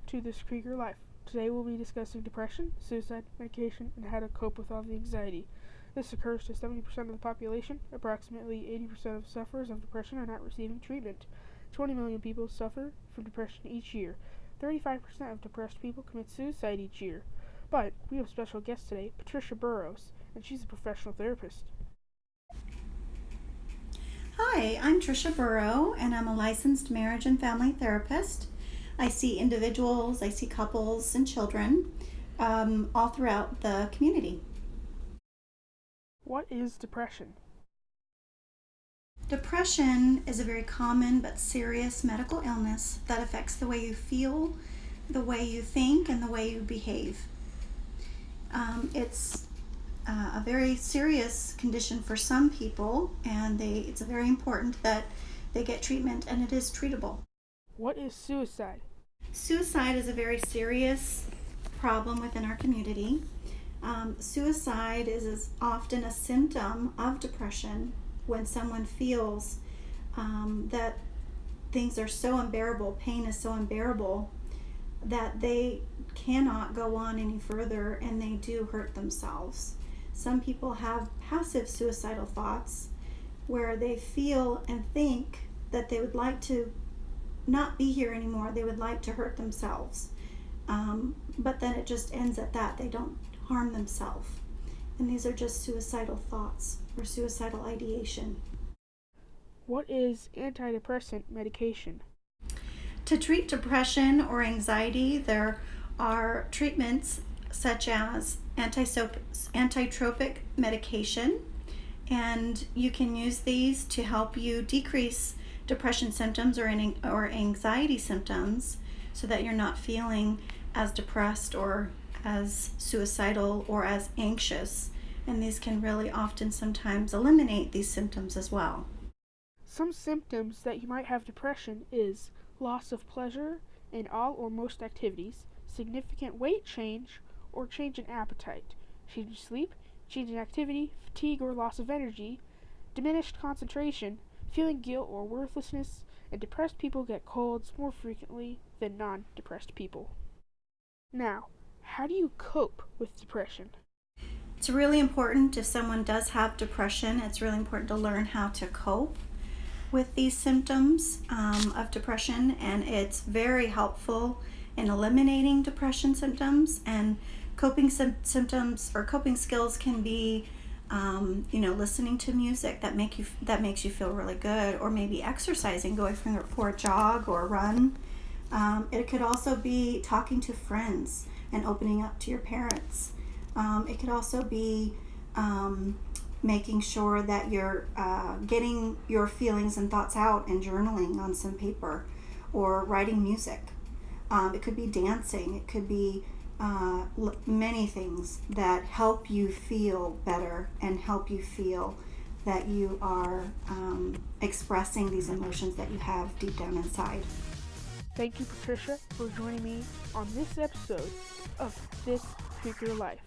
back to This Krieger Life. Today we'll be discussing depression, suicide, medication, and how to cope with all the anxiety. This occurs to 70% of the population. Approximately 80% of sufferers of depression are not receiving treatment. 20 million people suffer from depression each year. 35% of depressed people commit suicide each year. But we have a special guest today, Patricia Burrows, and she's a professional therapist. Hi, I'm Tricia Burrow, and I'm a licensed marriage and family therapist. I see individuals, I see couples and children all throughout the community. What is depression? Depression is a very common but serious medical illness that affects the way you feel, the way you think, and the way you behave. It's a very serious condition for some people, and it's very important that they get treatment, and it is treatable. What is suicide? Suicide is a very serious problem within our community. Suicide is often a symptom of depression when someone feels that things are so unbearable, pain is so unbearable, that they cannot go on any further and they do hurt themselves. Some people have passive suicidal thoughts where they feel and think that they would like to not be here anymore. They would like to hurt themselves. But then it just ends at that. They don't harm themselves. And these are just suicidal thoughts or suicidal ideation. What is antidepressant medication? To treat depression or anxiety, there are treatments such as antitropic medication, and you can use these to help you decrease depression symptoms or anxiety symptoms so that you're not feeling as depressed or as suicidal or as anxious, and these can really often sometimes eliminate these symptoms as well. Some symptoms that you might have depression is loss of pleasure in all or most activities, significant weight change or change in appetite, change in sleep, change in activity, fatigue or loss of energy, diminished concentration, feeling guilt or worthlessness, and depressed people get colds more frequently than non-depressed people. Now, how do you cope with depression? It's really important if someone does have depression, it's really important to learn how to cope with these symptoms of depression, and it's very helpful in eliminating depression symptoms. And coping symptoms or coping skills can be listening to music that makes you feel really good, or maybe exercising, going for a jog or a run. It could also be talking to friends and opening up to your parents. It could also be making sure that you're getting your feelings and thoughts out and journaling on some paper, or writing music. It could be dancing. It could be many things that help you feel better and help you feel that you are expressing these emotions that you have deep down inside. Thank you, Patricia, for joining me on this episode of This Krieger Life.